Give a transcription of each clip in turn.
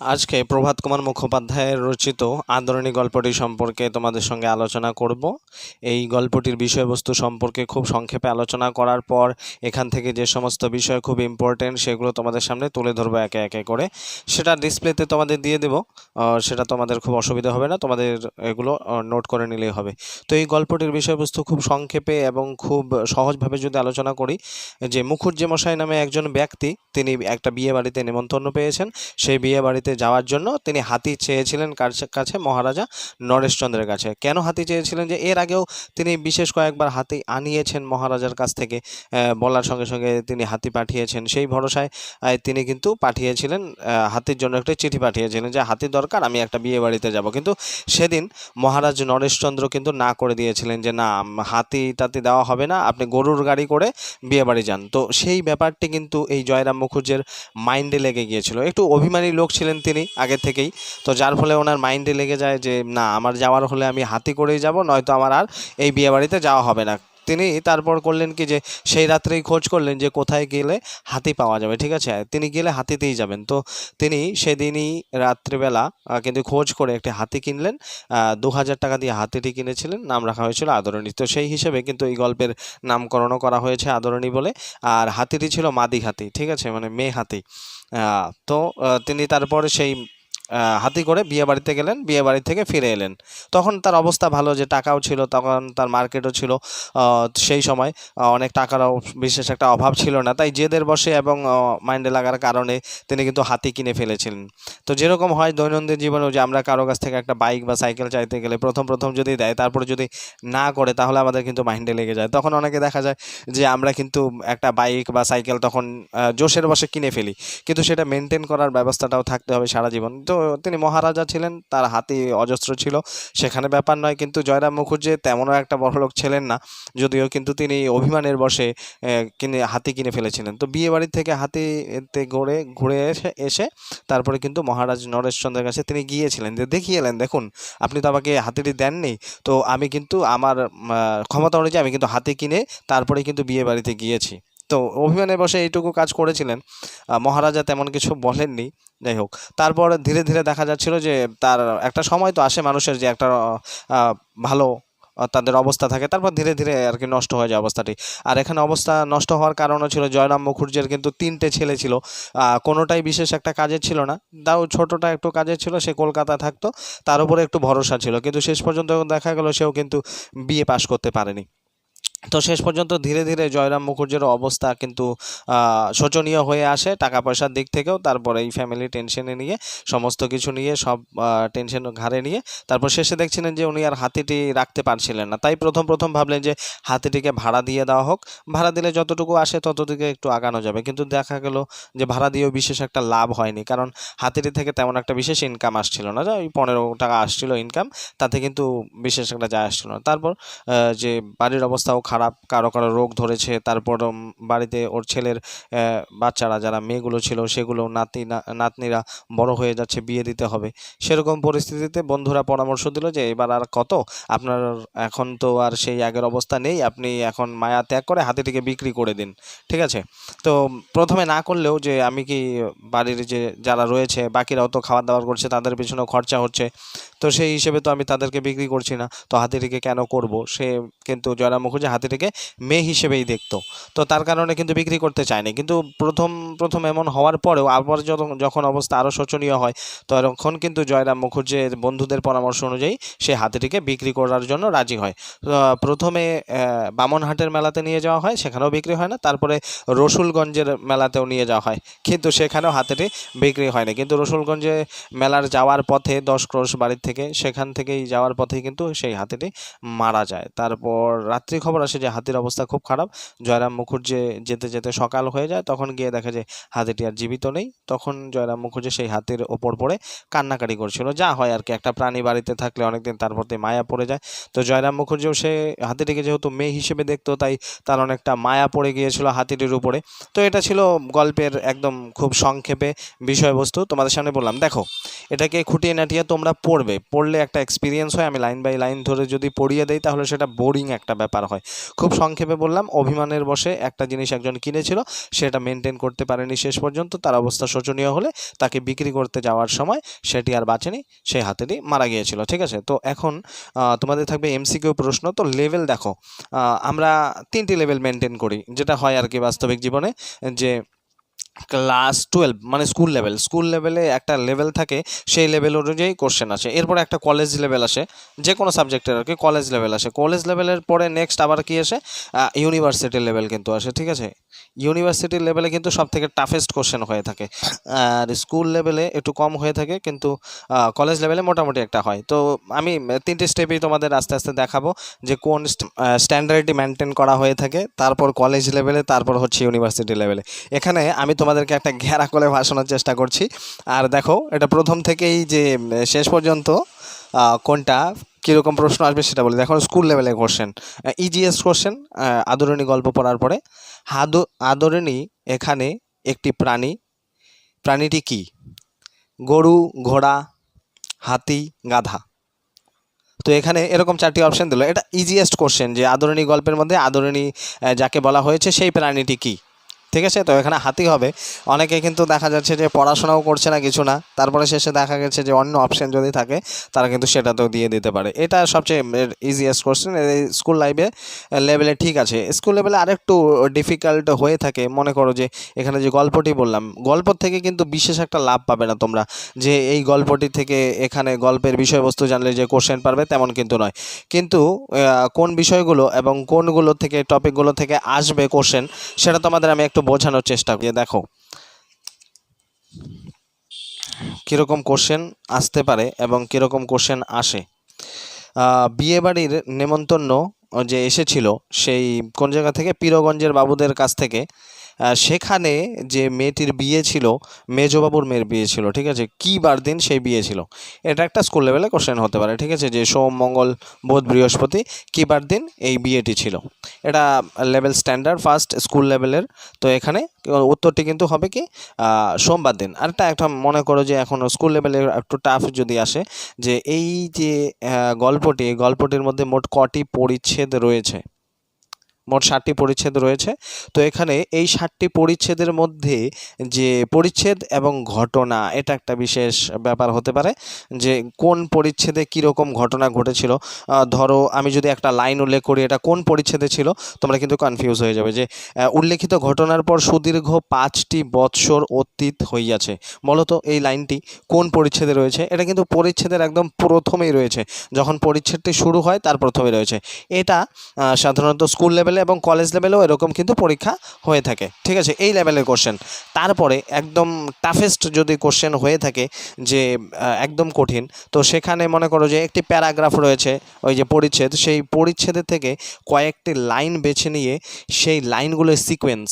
আজকে প্রভাত কুমার মুখোপাধ্যায়ের রচিত আদরণী গল্পটি সম্পর্কে তোমাদের সঙ্গে আলোচনা করব। এই গল্পটির বিষয়বস্তু সম্পর্কে খুব সংক্ষেপে আলোচনা করার পর এখান থেকে যে সমস্ত বিষয় খুব ইম্পর্টেন্ট সেগুলো তোমাদের সামনে তুলে ধরবো একে একে করে। সেটা ডিসপ্লেতে তোমাদের দিয়ে দেবো, সেটা তোমাদের খুব অসুবিধা হবে না, তোমাদের এগুলো নোট করে নিলেই হবে। তো এই গল্পটির বিষয়বস্তু খুব সংক্ষেপে এবং খুব সহজভাবে যদি আলোচনা করি, যে মুখুজ্জে মশাই নামে একজন ব্যক্তি, তিনি একটা বিয়ে বাড়িতে নেমন্তন্ন পেয়েছেন। সেই বিয়ে বাড়িতে যাওয়ার জন্য তিনি হাতি চেয়েছিলেন কার কাছে? মহারাজা নরেশচন্দ্রের কাছে। কেন হাতি চেয়েছিলেন? যে এর আগেও তিনি বিশেষ কয়েকবার হাতি আনিয়েছেন মহারাজার কাছ থেকে, বলার সঙ্গে সঙ্গে তিনি হাতি পাঠিয়েছেন। সেই ভরসায় তিনি কিন্তু পাঠিয়েছিলেন, হাতির জন্য একটা চিঠি পাঠিয়েছিলেন যে হাতি দরকার, আমি একটা বিয়ে বাড়িতে যাব। কিন্তু সেদিন মহারাজ নরেশচন্দ্র কিন্তু না করে দিয়েছিলেন যে না, হাতি টাতি দেওয়া হবে না, আপনি গরুর গাড়ি করে বিয়ে বাড়ি যান। তো সেই ব্যাপারটি কিন্তু এই জয়রাম মুখুজ্জের মাইন্ডে লেগে গিয়েছিল। একটু অভিমানী লোক ছিলেন তিনি আগে থেকেই, তো যার ফলে ওনার মাইন্ডে লেগে যায় যে না, আমার যাওয়ার হলে আমি হাতি করেই যাব, নয়তো আমার আর এই বিয়ে বাড়িতে যাওয়া হবে না। তিনি তারপর করলেন কি, যে সেই রাত্রেই খোঁজ করলেন যে কোথায় গেলে হাতি পাওয়া যাবে। ঠিক আছে, তিনি গেলে হাতিতেই যাবেন। তো তিনি সেদিনই রাত্রিবেলা কিন্তু খোঁজ করে একটি হাতি কিনলেন। 2000 টাকা দিয়ে হাতিটি কিনেছিলেন, নাম রাখা হয়েছিল আদরণী। তো সেই হিসেবে কিন্তু এই গল্পের নামকরণও করা হয়েছে আদরণী বলে। আর হাতিটি ছিল মাদি হাতি, ঠিক আছে, মানে মেয়ে হাতি। তো তিনি তারপরে সেই হাতি করে বিয়ে বাড়িতে গেলেন, বিয়ে বাড়ি থেকে ফিরে এলেন। তখন তার অবস্থা ভালো, যে টাকাও ছিল, তখন তার মার্কেটও ছিল। সেই সময় অনেক টাকারও বিশেষ একটা অভাব ছিল না, তাই জেদের বশে এবং মাইন্ডে লাগার কারণে তিনি কিন্তু হাতি কিনে ফেলেছিলেন। তো যেরকম হয় দৈনন্দিন জীবনেও, যে আমরা কারো কাছ থেকে একটা বাইক বা সাইকেল চাইতে গেলে প্রথম প্রথম যদি দেয়, তারপরে যদি না করে, তাহলে আমাদের কিন্তু মাইন্ডে লেগে যায়। তখন অনেকে দেখা যায় যে আমরা কিন্তু একটা বাইক বা সাইকেল তখন জোশের বশে কিনে ফেলি, কিন্তু সেটা মেনটেন করার ব্যবস্থাটাও থাকতে হবে সারা জীবন। তো তিনি মহারাজা ছিলেন, তার হাতি অজস্র ছিল, সেখানে ব্যাপার নয়। কিন্তু জয়রাম মুখুজ্জে তেমনও একটা বড়লোক ছিলেন না, যদিও কিন্তু তিনি অভিমানের বশে হাতি কিনে ফেলেছিলেন। তো বিয়ে বাড়ি থেকে হাতিতে ঘুরে এসে এসে তারপরে কিন্তু মহারাজ নরেশচন্দ্রের কাছে তিনি গিয়েছিলেন, যে দেখিয়ে এলেন, দেখুন আপনি তো আমাকে হাতিটি দেননি, তো আমি কিন্তু আমার ক্ষমতা অনুযায়ী আমি কিন্তু হাতি কিনে তারপরে কিন্তু বিয়ে বাড়িতে গিয়েছি। তো অভিমানে বসে এইটুকু কাজ করেছিলেন, মহারাজা তেমন কিছু বলেননি। যাই হোক, তারপর ধীরে ধীরে দেখা যাচ্ছিল যে তার একটা সময় তো আসে মানুষের, যে একটা ভালো তাদের অবস্থা থাকে, তারপর ধীরে ধীরে আর কি নষ্ট হয়ে যায় অবস্থাটি। আর এখানে অবস্থা নষ্ট হওয়ার কারণও ছিল, জয়রাম মুখুজ্জের কিন্তু 3টে ছেলে ছিল, কোনোটাই বিশেষ একটা কাজের ছিল না। তাও ছোটটা একটু কাজের ছিল, সে কলকাতা থাকতো, তার উপরে একটু ভরসা ছিল, কিন্তু শেষ পর্যন্ত দেখা গেল সেও কিন্তু বিয়ে পাশ করতে পারেনি। তো শেষ পর্যন্ত ধীরে ধীরে জয়রাম মুখুজ্জের অবস্থা কিন্তু শোচনীয় হয়ে আসে, টাকা পয়সার দিক থেকেও। তারপরে এই ফ্যামিলি টেনশনে নিয়ে, সমস্ত কিছু নিয়ে, সব টেনশন ঘাড়ে নিয়ে তারপর শেষে দেখছিলেন যে উনি আর হাতিটি রাখতে পারছিলেন না। তাই প্রথম প্রথম ভাবলেন যে হাতিটিকে ভাড়া দিয়ে দেওয়া হোক, ভাড়া দিলে যতটুকু আসে ততটুকু একটু আগানো যাবে। কিন্তু দেখা গেল যে ভাড়া দিয়েও বিশেষ একটা লাভ হয়নি, কারণ হাতিটি থেকে তেমন একটা বিশেষ ইনকাম আসছিল না, যা ওই 15 টাকা আসছিল ইনকাম, তাতে কিন্তু বিশেষ একটা যায় আসছিল না। তারপর যে বাড়ির অবস্থাও খারাপ, কারো কারো রোগ ধরেছে, তারপর বাড়িতে ওর ছেলের বাচ্চারা, যারা মেয়েগুলো ছিল, সেগুলো নাতনিরা বড় হয়ে যাচ্ছে, বিয়ে দিতে হবে। সেরকম পরিস্থিতিতে বন্ধুরা পরামর্শ দিল যে এবার আর কত, আপনার এখন তো আর সেই আগের অবস্থা নেই, আপনি এখন মায়া ত্যাগ করে হাতিটিকে বিক্রি করে দিন। ঠিক আছে, তো প্রথমে না করলেও, যে আমি কি বাড়ির যে যারা রয়েছে বাকিরাও তো খাবার দাবার করছে, তাদের পিছনেও খরচা হচ্ছে, তো সেই হিসেবে তো আমি তাদেরকে বিক্রি করছি না, তো হাতিটিকে কেন করব? সে কিন্তু জয়রাম মুখুজ্জে হাতিটিকে মেয়ে হিসেবেই দেখতো, তো তার কারণে কিন্তু বিক্রি করতে চায়নি। কিন্তু প্রথম প্রথম এমন হওয়ার পরেও আবার যখন অবস্থা আরও শোচনীয় হয়, তখন কিন্তু জয়রাম মুখুজ্জের বন্ধুদের পরামর্শ অনুযায়ী সে হাতিটিকে বিক্রি করার জন্য রাজি হয়। প্রথমে বামনহাটের মেলাতে নিয়ে যাওয়া হয়, সেখানেও বিক্রি হয় না। তারপরে রসুলগঞ্জের মেলাতেও নিয়ে যাওয়া হয়, কিন্তু সেখানেও হাতিটি বিক্রি হয়নি। কিন্তু রসুলগঞ্জে মেলার যাওয়ার পথে 10 ক্রোশ বাড়ির থেকে, সেখান থেকেই যাওয়ার পথেই কিন্তু সেই হাতিটি মারা যায়। তারপর রাত্রি খবর আসে যে হাতির অবস্থা খুব খারাপ। জয়রাম মুখুজ্জে যেতে যেতে সকাল হয়ে যায়, তখন গিয়ে দেখে যে হাতিটি আর জীবিত নেই। তখন জয়রাম মুখুজ্জে সেই হাতির ওপর পড়ে কান্নাকাটি করছিল, যা হয় আর কি, একটা প্রাণী বাড়িতে থাকলে অনেকদিন তার প্রতি মায়া পড়ে যায়। তো জয়রাম মুখুজ্জেও সে হাতিটিকে যেহেতু মেয়ে হিসেবে দেখতো, তাই তার অনেকটা মায়া পড়ে গিয়েছিল হাতিটির উপরে। তো এটা ছিল গল্পের একদম খুব সংক্ষেপে বিষয়বস্তু, তোমাদের সামনে বললাম। দেখো, এটাকে খুঁটিয়ে নাটিয়ে তোমরা পড়বে, পড়লে একটা এক্সপিরিয়েন্স হয়। আমি লাইন বাই লাইন ধরে যদি পড়িয়ে দেই, তাহলে সেটা বোরিং একটা ব্যাপার হয়। খুব সংক্ষেপে বললাম, অভিমানের বশে একটা জিনিস একজন কিনেছিল, সেটা মেনটেন করতে পারেনি শেষ পর্যন্ত, তার অবস্থা শোচনীয় হলে তাকে বিক্রি করতে যাওয়ার সময় সেটি আর বাঁচেনি, সেই হাতেরই মারা গিয়েছিল। ঠিক আছে, তো এখন তোমাদের থাকবে এমসিকিউ প্রশ্ন। তো লেভেল দেখো, আমরা 3টি লেভেল মেনটেন করি, যেটা হয় আর কি বাস্তবিক জীবনে, যে ক্লাস 12 মানে স্কুল লেভেলে একটা লেভেল থাকে, সেই লেভেল অনুযায়ী কোশ্চেন আসে। এরপরে একটা কলেজ লেভেল আসে, যে কোনো সাবজেক্টের আর কি কলেজ লেভেল আসে। কলেজ লেভেলের পরে নেক্সট আবার কি আসে, ইউনিভার্সিটি লেভেল কিন্তু আসে। ঠিক আছে, ইউনিভার্সিটির লেভেলে কিন্তু সব থেকে টাফেস্ট কোশ্চেন হয়ে থাকে, আর স্কুল লেভেলে একটু কম হয়ে থাকে, কিন্তু কলেজ লেভেলে মোটামুটি একটা হয়। তো আমি 3টে স্টেপেই তোমাদের আস্তে আস্তে দেখাবো যে কোন স্ট্যান্ডার্ডটি মেনটেন করা হয়ে থাকে, তারপর কলেজ লেভেলে, তারপর হচ্ছে ইউনিভার্সিটি লেভেলে। এখানে আমি তোমাদেরকে একটা ঘেরা করে ভাসানোর চেষ্টা করছি। আর দেখো, এটা প্রথম থেকেই যে শেষ পর্যন্ত কোনটা কীরকম প্রশ্ন আসবে সেটা বলি। দেখো, স্কুল লেভেলে কোশ্চেন, ইজিএস কোশ্চেন, আদরিণী গল্প পড়ার পরে, আদরিণী এখানে একটি প্রাণী, প্রাণীটি কি? গরু, ঘোড়া, হাতি, গাধা। তো এখানে এরকম 4টি অপশন দিল। এটা ইজিয়েস্ট কোশ্চেন যে আদরিণী গল্পের মধ্যে আদরিণী যাকে বলা হয়েছে সেই প্রাণীটি কি। ঠিক আছে, তো এখানে হাতি হবে। অনেকে কিন্তু দেখা যাচ্ছে যে পড়াশোনাও করছে না, কিছু না, তারপরে শেষে দেখা গেছে যে অন্য অপশন যদি থাকে তারা কিন্তু সেটাতেও দিয়ে দিতে পারে। এটা সবচেয়ে ইজিয়েস্ট কোশ্চেন স্কুল লেভেলে। ঠিক আছে, স্কুল লেভেলে আরেকটু ডিফিকাল্ট হয়ে থাকে। মনে করো যে এখানে যে গল্পটি বললাম, গল্প থেকে কিন্তু বিশেষ একটা লাভ পাবে না তোমরা, যে এই গল্পটি থেকে এখানে গল্পের বিষয়বস্তু জানলে যে কোশ্চেন পারবে তেমন কিন্তু নয়। কিন্তু কোন বিষয়গুলো এবং কোনগুলো থেকে টপিকগুলো থেকে আসবে কোশ্চেন, সেটা তোমাদের আমি একটু বোঝানোর চেষ্টা করি। দেখো কীরকম কোশ্চেন আসতে পারে এবং কীরকম কোশ্চেন আসে। বিয়েবাড়ির নেমন্তন্ন যে এসেছিল, সেই কোন জায়গা থেকে, পীরগঞ্জের বাবুদের কাছ থেকে। সেখানে যে মেয়েটির বিয়ে ছিল, মেজবাবুর মেয়ের বিয়ে ছিল। ঠিক আছে, কী বার দিন সেই বিয়ে ছিল, এটা একটা স্কুল লেভেলে কোশ্চেন হতে পারে। ঠিক আছে, যে সোম, মঙ্গল, বুধ, বৃহস্পতি কী বার দিন এই বিয়েটি ছিল, এটা লেভেল স্ট্যান্ডার্ড ফার্স্ট স্কুল লেভেলের। তো এখানে উত্তরটি কিন্তু হবে কি, সোমবার দিন। আর একটা মনে করো যে এখন স্কুল লেভেলে একটু টাফ যদি আসে, যে এই যে গল্পটির মধ্যে মোট কটি পরিচ্ছেদ রয়েছে? মোট 7টি পরিচ্ছেদ রয়েছে। তো এখানে এই 7টি পরিচ্ছেদের মধ্যে যে পরিচ্ছেদ এবং ঘটনা, এটা একটা বিশেষ ব্যাপার হতে পারে, যে কোন পরিচ্ছেদে কীরকম ঘটনা ঘটেছিল। ধরো আমি যদি একটা লাইন উল্লেখ করি, এটা কোন পরিচ্ছেদে ছিল, তোমরা কিন্তু কনফিউজ হয়ে যাবে যে উল্লেখিত ঘটনার পর সুদীর্ঘ 5টি বৎসর অতীত হইয়াছে। মূলত এই লাইনটি কোন পরিচ্ছেদে রয়েছে? এটা কিন্তু পরিচ্ছেদের একদম প্রথমেই রয়েছে, যখন পরিচ্ছেদটি শুরু হয় তার প্রথমেই রয়েছে। এটা সাধারণত স্কুল লেভেলে এবং কলেজ লেভেলেও এরকম কিন্তু পরীক্ষা হয়ে থাকে। ঠিক আছে, এই লেভেলের কোশ্চেন। তারপরে একদম টাফেস্ট যদি কোশ্চেন হয়ে থাকে, যে একদম কঠিন, তো সেখানে মনে করো যে একটি প্যারাগ্রাফ রয়েছে, ওই যে পরিচ্ছেদ, সেই পরিচ্ছেদের থেকে কয়েকটি লাইন বেছে নিয়ে সেই লাইনগুলোর সিকোয়েন্স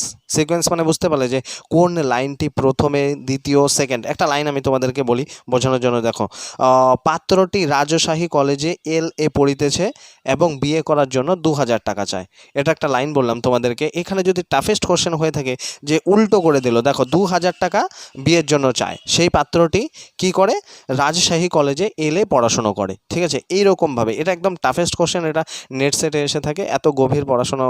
মানে বুঝতে পারলে যে কোন লাইনটি প্রথমে, দ্বিতীয়, সেকেন্ড। একটা লাইন আমি তোমাদেরকে বলি বোঝানোর জন্য। দেখো, পাত্রটি রাজশাহী কলেজে LA পড়িতেছে এবং বিয়ে করার জন্য 2000 টাকা চায়। এটা একটা লাইন বললাম তোমাদেরকে। এখানে যদি টাফেস্ট কোশ্চেন হয়ে থাকে, যে উল্টো করে দিল, দেখো 2000 টাকা বিয়ের জন্য চায়, সেই পাত্রটি কি করে, রাজশাহী কলেজে LA পড়াশুনো করে। ঠিক আছে, এইরকমভাবে এটা একদম টাফেস্ট কোশ্চেন। এটা নেট সেটে এসে থাকে, এত গভীর পড়াশুনো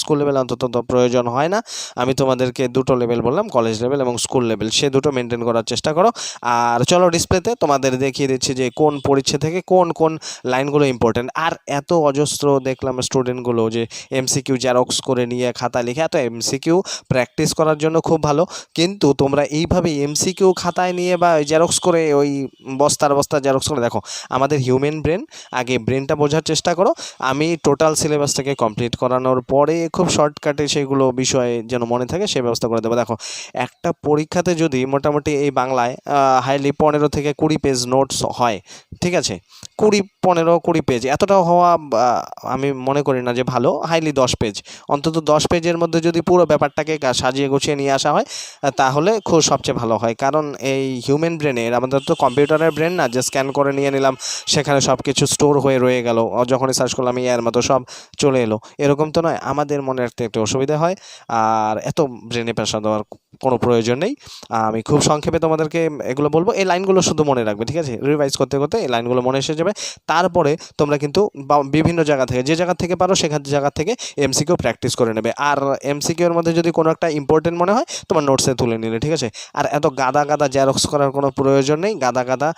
স্কুল লেভেলে অন্তত প্রয়োজন হয় না। আমি তোমাদেরকে 2টো লেভেল বললাম, কলেজ লেভেল এবং স্কুল লেভেল, সে দুটো মেনটেন করার চেষ্টা করো। আর চলো ডিসপ্লেতে তোমাদের দেখিয়ে দিচ্ছি যে কোন পরিচ্ছেদ থেকে কোন কোন লাইনগুলো ইম্পর্টেন্ট। আর এত অজস্র দেখলাম স্টুডেন্টগুলো যে MCQ জেরক্স করে নিয়ে খাতা লিখে, এত MCQ প্র্যাকটিস করার জন্য খুব ভালো, কিন্তু তোমরা এইভাবে MCQ খাতায় নিয়ে বা জেরক্স করে ওই বস্তার জেরক্স করে, দেখো আমাদের হিউম্যান ব্রেন, আগে ব্রেনটা বোঝার চেষ্টা করো। আমি টোটাল সিলেবাসটাকে কমপ্লিট করানোর পরে খুব শর্টকাটে সেগুলো বিষয়ে যেন মনে থাকে সেই ব্যবস্থা করে দেবো। দেখো, একটা পরীক্ষাতে যদি মোটামুটি এই বাংলায় হাইলি 15 থেকে 20 পেজ নোটস হয়, ঠিক আছে, 15-20 পেজ, এতটাও হওয়া আমি মনে করি না যে ভালো। হাইলি 10 পেজ, অন্তত 10 পেজের মধ্যে যদি পুরো ব্যাপারটাকে সাজিয়ে গুছিয়ে নিয়ে আসা হয়, তাহলে খুব সবচেয়ে ভালো হয়। কারণ এই হিউম্যান ব্রেনের, আমাদের তো কম্পিউটারের ব্রেন না যে স্ক্যান করে নিয়ে নিলাম, সেখানে সব কিছু স্টোর হয়ে রয়ে গেল, যখনই সার্চ করলাম এর মতো সব চলে এলো, এরকম তো নয়। আমাদের মনে রাখতে একটু অসুবিধা হয়, আর এত ব্রেনে প্রেশার দেওয়ার কোনো প্রয়োজন নেই। আমি খুব সংক্ষেপে তোমাদেরকে এগুলো বলবো, এই লাইনগুলো শুধু মনে রাখবে, ঠিক আছে? রিভাইজ করতে করতে এই লাইনগুলো মনে এসে যাবে। তারপরে তোমরা কিন্তু বিভিন্ন জায়গা থেকে, যে জায়গা থেকে পারো সেখান জায়গা থেকে এমসিকিউ প্র্যাকটিস করে নেবে। আর এমসিকিউ এর মধ্যে যদি কোনো একটা ইম্পর্টেন্ট মনে হয় তোমার নোটসে তুলে নিলে, ঠিক আছে? আর এত গাদা গাদা জেরক্স করার কোনো প্রয়োজন নেই, গাদা গাদা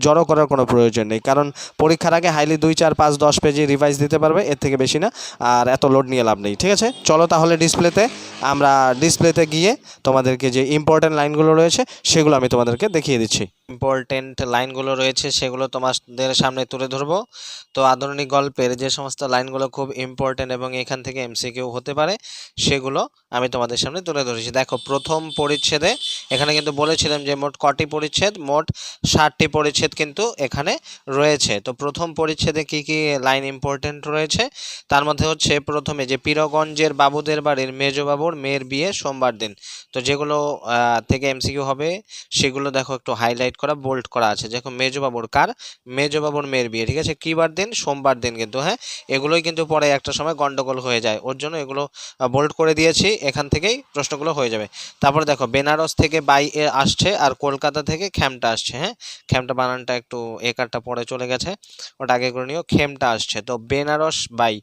জড়ো করার কোনো প্রয়োজন নেই, কারণ পরীক্ষার আগে হাইলি 2, 4, 5, 10 পেজে রিভাইজ দিতে পারবে, এর থেকে বেশি না। আর এত লোড নিয়ে লাভ নেই, ঠিক আছে? চলো তাহলে আমরা ডিসপ্লেতে গিয়ে তোমাদেরকে যে ইম্পর্টেন্ট লাইনগুলো রয়েছে সেগুলো আমি তোমাদেরকে দেখিয়ে দিচ্ছি। ইম্পর্টেন্ট লাইনগুলো রয়েছে সেগুলো তোমাদের সামনে তুলে ধরবো। তো আধুনিক গল্পের যে সমস্ত লাইনগুলো খুব ইম্পর্টেন্ট এবং এখান থেকে এমসিকিউ হতে পারে সেগুলো আমি তোমাদের সামনে তুলে ধরেছি। দেখো, প্রথম পরিচ্ছেদে এখানে কিন্তু বলেছিলাম যে মোট কটি পরিচ্ছেদ, মোট 60টি পরিচ্ছেদ কিন্তু এখানে রয়েছে। তো প্রথম পরিচ্ছেদে কি কি লাইন ইম্পর্টেন্ট রয়েছে তার মধ্যে হচ্ছে প্রথমে যে পীরগঞ্জের বাবুদের বাড়ির মেজবাবুর মেয়ের বিয়ে সোমবার দিন। তো যেগুলো থেকে এমসিকিউ হবে সেগুলো দেখো একটু হাইলাইট করা, বোল্ড করা আছে। দেখো, মেজবাবুর কার? মেজবাবুর মেয়ের বিয়ে, ঠিক আছে? কি বার দিন? সোমবার দিন কিন্তু, হ্যাঁ, এগুলোই কিন্তু পরে একটা সময় গন্ডগোল হয়ে যায়, ওর জন্য এগুলো বোল্ড করে দিয়েছি, এখান থেকেই প্রশ্নগুলো হয়ে যাবে। তারপরে দেখো, বেনারস থেকে বাই এ আসছে আর কলকাতা থেকে খেমটা আসছে, হ্যাঁ, খেমটা বানানটা একটু একারটা পরে চলে গেছে, ওটা আগে করে নিও। খেমটা আসছে, তো বেনারস বাই,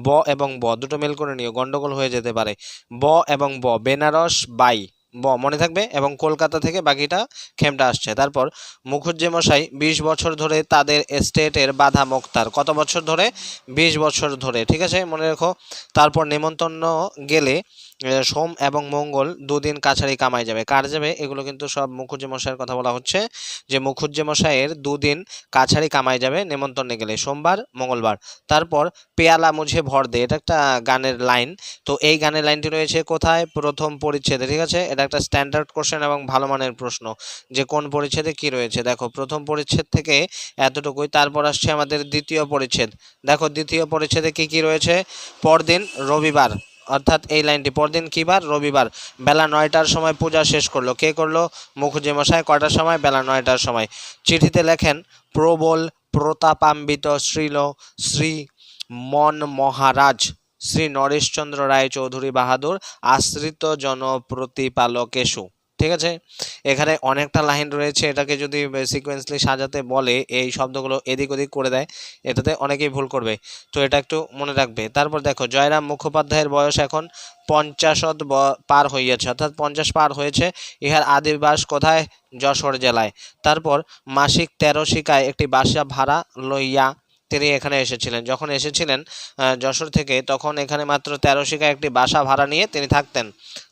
ব এবং ব দুটো মেল করে নিও, গন্ডগোল হয়ে যেতে পারে। ব এবং ব, বেনারস বাই ব মনে থাকবে, এবং কলকাতা থেকে বাকিটা খেমটা আসছে। তারপর মুখুজ্জে মশাই 20 বছর ধরে তাদের এস্টেটের বাধা মোক্তার। কত বছর ধরে? 20 বছর ধরে, ঠিক আছে, মনে রেখো। তারপর নেমন্তন্ন গেলে সোম এবং মঙ্গল দুদিন কাছারি কামাই যাবে। কার যাবে? এগুলো কিন্তু সব মুখুজ্জে মশাইয়ের কথা বলা হচ্ছে, যে মুখুজ্জে মশাইয়ের দুদিন কাছারি কামাই যাবে নেমন্তন্নে গেলে, সোমবার মঙ্গলবার। তারপর পেয়ালা মুঝে ভর দে, এটা একটা গানের লাইন। তো এই গানের লাইনটি রয়েছে কোথায়? প্রথম পরিচ্ছেদে, ঠিক আছে? এটা একটা স্ট্যান্ডার্ড কোশ্চেন এবং ভালো মানের প্রশ্ন, যে কোন পরিচ্ছেদে কি রয়েছে। দেখো, প্রথম পরিচ্ছেদ থেকে এতটুকুই। তারপর আসছে আমাদের দ্বিতীয় পরিচ্ছেদ। দেখো, দ্বিতীয় পরিচ্ছেদে কি কি রয়েছে? পরদিন রবিবার, অর্থাৎ এই লাইনটি, পরদিন কি বার? রবিবার। বেলা 9টার সময় পূজা শেষ করলো। কে করলো? মুখুজ্জে মশাই। কয়টার সময়? বেলা 9টার সময়। চিঠিতে লেখেন, প্রবল প্রতাপান্বিত শ্রী মন মহারাজ শ্রী নরেশচন্দ্র রায় চৌধুরী বাহাদুর আশ্রিত জনপ্রতিপালকেশু, ঠিক আছে? এখানে অনেকটা লাইন রয়েছে, এটাকে যদি সিকোয়েন্সলি সাজাতে বলে এই শব্দগুলো এদিক ওদিক করে দেয়, এটাতে অনেকেই ভুল করবে, তো এটা একটু মনে রাখবে। তারপর দেখো, জয়রাম মুখোপাধ্যায়ের বয়স এখন 50 পার হইয়াছে, অর্থাৎ 50 পার হয়েছে। ইহার আদিবাস কোথায়? যশোর জেলায়। তারপর মাসিক 13 শিকায় একটি বাসা ভাড়া লইয়া তিনি এখানে এসেছিলেন। যখন এসেছিলেন যশোর থেকে, তখন এখানে মাত্র 13 শিকায় একটি বাসা ভাড়া নিয়ে তিনি থাকতেন।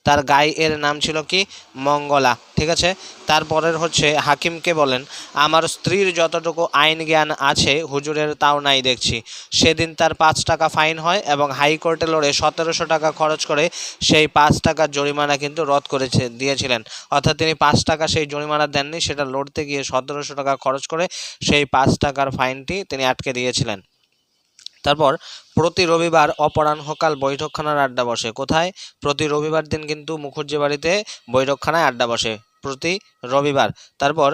তার গাই-এর নাম ছিল কি? মঙ্গলা, ঠিক আছে? তারপরের হচ্ছে, হাকিমকে বলেন, আমার স্ত্রীর যতটুকু আইন জ্ঞান আছে হুজুরের তাও নাই দেখছি। সেদিন তার 5 টাকা ফাইন হয় এবং হাইকোর্টে লড়ে 1700 টাকা খরচ করে সেই 5 টাকার জরিমানা কিন্তু রদ দিয়েছিলেন। অর্থাৎ তিনি 5 টাকা সেই জরিমানা দেননি, সেটা লড়তে গিয়ে 1700 টাকা খরচ করে সেই 5 টাকার ফাইনটি তিনি আটকে দিয়েছিলেন। তারপর প্রতি রবিবার অপরাহ্নকাল বৈঠকখানার আড্ডা বসে। কোথায়? প্রতি রবিবার দিন কিন্তু মুখুজ্জে বাড়িতে বৈঠকখানায় আড্ডা বসে, প্রতি রবিবার। তারপর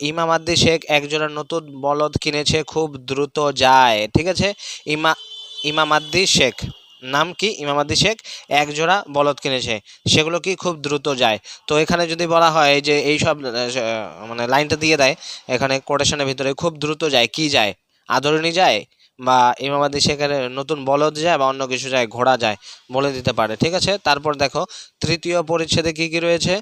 ইমামাদ্দি শেখ একজোড়া নতুন বলদ কিনেছে, খুব দ্রুত যায়, ঠিক আছে? ইমামাদ্দি শেখ, নাম কি? ইমামাদ্দি শেখ একজোড়া বলদ কিনেছে, সেগুলো কি? খুব দ্রুত যায়। তো এখানে যদি বলা হয় যে এই সব মানে লাইনটা দিয়ে দেয় এখানে কোটেশনের ভিতরে, খুব দ্রুত যায়, কি যায়? আদরণী যায়, বা ইমামাদি সেখানে নতুন বলদ যায়, বা অন্য কিছু যায়, ঘোড়া যায়, বলে দিতে পারে, ঠিক আছে? তারপর দেখো, তৃতীয় পরিচ্ছেদে কি কি রয়েছে?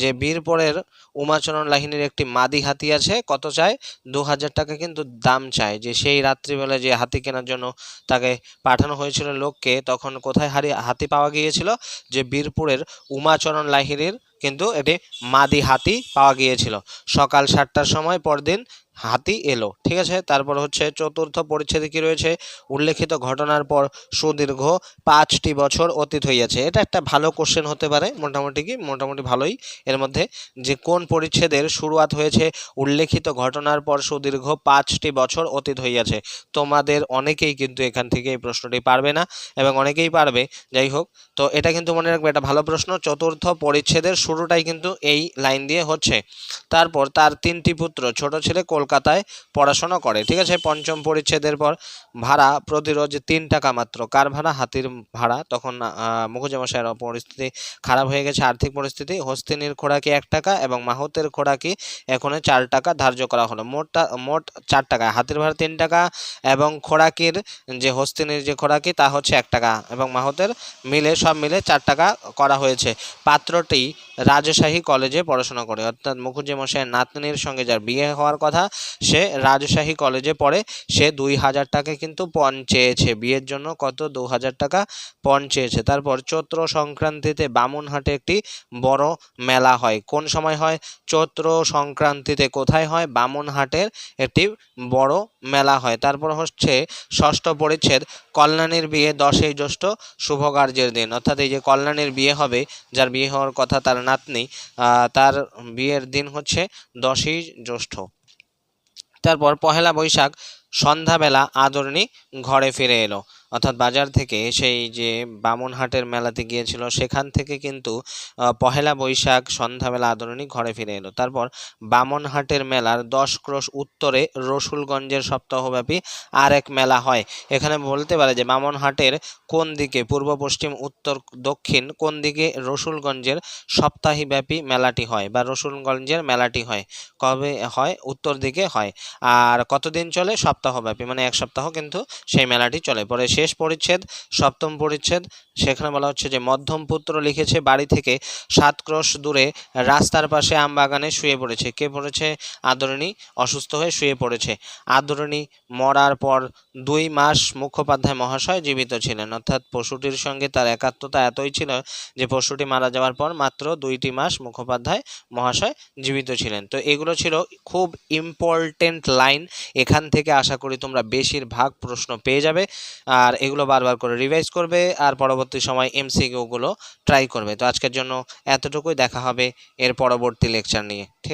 যে বীরপুরের উমাচরণ লাহিনীর একটি মাদি হাতি আছে, কত চায়? 2000 টাকা কিন্তু দাম চায়। যে সেই রাত্রিবেলায় যে হাতি কেনার জন্য তাকে পাঠানো হয়েছিল লোককে, তখন কোথায় হাতি পাওয়া গিয়েছিল? যে বীরপুরের উমাচরণ লাহিনীর কিন্তু এটি মাদি হাতি পাওয়া গিয়েছিল। সকাল 7টার সময় পরদিন হাতি এলো, ঠিক আছে? তারপর হচ্ছে চতুর্থ পরিচ্ছেদে কি রয়েছে? উল্লেখিত ঘটনার পর সুদীর্ঘ 5টি বছর অতীত হইয়াছে। এটা একটা ভালো কোশ্চেন হতে পারে, মোটামুটি ভালোই। এর মধ্যে যে কোন পরিচ্ছেদের শুরুয়াত হয়েছে উল্লেখিত ঘটনার পর সুদীর্ঘ 5টি বছর অতীত হইয়াছে। তোমাদের অনেকেই কিন্তু এখান থেকে এই প্রশ্নটি পারবে না, এবং অনেকেই পারবে, যাই হোক। তো এটা কিন্তু মনে রাখবে, এটা ভালো প্রশ্ন। চতুর্থ পরিচ্ছেদের শুরুটাই কিন্তু এই লাইন দিয়ে হচ্ছে। তারপর তার 3টি পুত্র, ছোট ছেলে কলকাতায় পড়াশোনা করে, ঠিক আছে। পঞ্চম পরিচ্ছেদের পর ভাড়া প্রতিরোজ 3 টাকা মাত্র। কার ভাড়া? হাতির ভাড়া। তখন মুখুজ্যেমশাইয়ের পরিস্থিতি খারাপ হয়ে গেছে, আর্থিক পরিস্থিতি। হস্তিনীর খোরাকি 1 টাকা এবং মাহুতের খোরাকি এখন 4 টাকা ধার্য করা হলো। মোট 4 টাকা। হাতির ভাড়া 3 টাকা এবং খোরাকির যে হস্তিনীর যে খোরাকি তা হচ্ছে 1 টাকা এবং মাহুতের সব মিলে 4 টাকা করা হয়েছে। পাত্রটি রাজশাহী কলেজে পড়াশোনা করে, অর্থাৎ মুখুজ্যেমশাইয়ের নাতনির সঙ্গে যার বিয়ে হওয়ার কথা সে রাজশাহী কলেজে পড়ে। সে 2000 টাকা কিন্তু পণ চেয়েছে বিয়ের জন্য। কত? 2000 টাকা পণ চেয়েছে। তারপর চৈত্র সংক্রান্তিতে বামুনহাটে একটি বড় মেলা হয়। কোন সময় হয়? চৈত্র সংক্রান্তিতে। কোথায় হয়? বামুনহাটের একটি বড় মেলা হয়। তারপর হচ্ছে ষষ্ঠ পরিচ্ছেদ, কল্যাণীর বিয়ে 10ই জ্যৈষ্ঠ শুভ কার্যের দিন। অর্থাৎ এই যে কল্যাণীর বিয়ে হবে, যার বিয়ে হওয়ার কথা তার নাতনি, তার বিয়ের দিন হচ্ছে 10ই জ্যৈষ্ঠ। তারপর পহেলা বৈশাখ সন্ধ্যাবেলা আদরণী ঘরে ফিরে এলো, অর্থাৎ বাজার থেকে সেই যে বামুনহাটের মেলাতে গিয়েছিল সেখান থেকে কিন্তু পহেলা বৈশাখ সন্ধ্যাবেলা আদরণী ঘরে ফিরে এলো। তারপর বামুনহাটের মেলার 10 ক্রোশ উত্তরে রসুলগঞ্জের সপ্তাহব্যাপী আর এক মেলা হয়। এখানে বলতে পারে যে বামুনহাটের কোন দিকে, পূর্ব পশ্চিম উত্তর দক্ষিণ কোন দিকে রসুলগঞ্জের সপ্তাহব্যাপী মেলাটি হয় বা রসুলগঞ্জের মেলাটি হয়। কবে হয়? উত্তর দিকে হয়। আর কতদিন চলে? সপ্তাহব্যাপী, মানে 1 সপ্তাহ কিন্তু সেই মেলাটি চলে। পরে শেষ পরিচ্ছেদ, সপ্তম পরিচ্ছেদ, সেখানে বলা হচ্ছে যে মধ্যম পুত্র লিখেছে বাড়ি থেকে 7 ক্রোশ দূরে রাস্তার পাশে আমবাগানে শুয়ে পড়েছে। কে পড়েছে? আদরণী অসুস্থ হয়ে শুয়ে পড়েছে। আদরণী মরার পর 2 মাস মুখোপাধ্যায় মহাশয় জীবিত ছিলেন, অর্থাৎ পশুটির সঙ্গে তার একাত্মতা এতই ছিল যে পশুটি মারা যাওয়ার পর মাত্র 2টি মাস মুখোপাধ্যায় মহাশয় জীবিত ছিলেন। তো এগুলো ছিল খুব ইম্পর্টেন্ট লাইন। এখান থেকে আশা করি তোমরা বেশিরভাগ প্রশ্ন পেয়ে যাবে, আর এগুলো বারবার করে রিভাইজ করবে আর পরবর্তী সময় এমসিকিউ গুলো ট্রাই করবে। তো আজকের জন্য এতটুকুই, দেখা হবে এর পরবর্তী লেকচার নিয়ে, ঠিক আছে।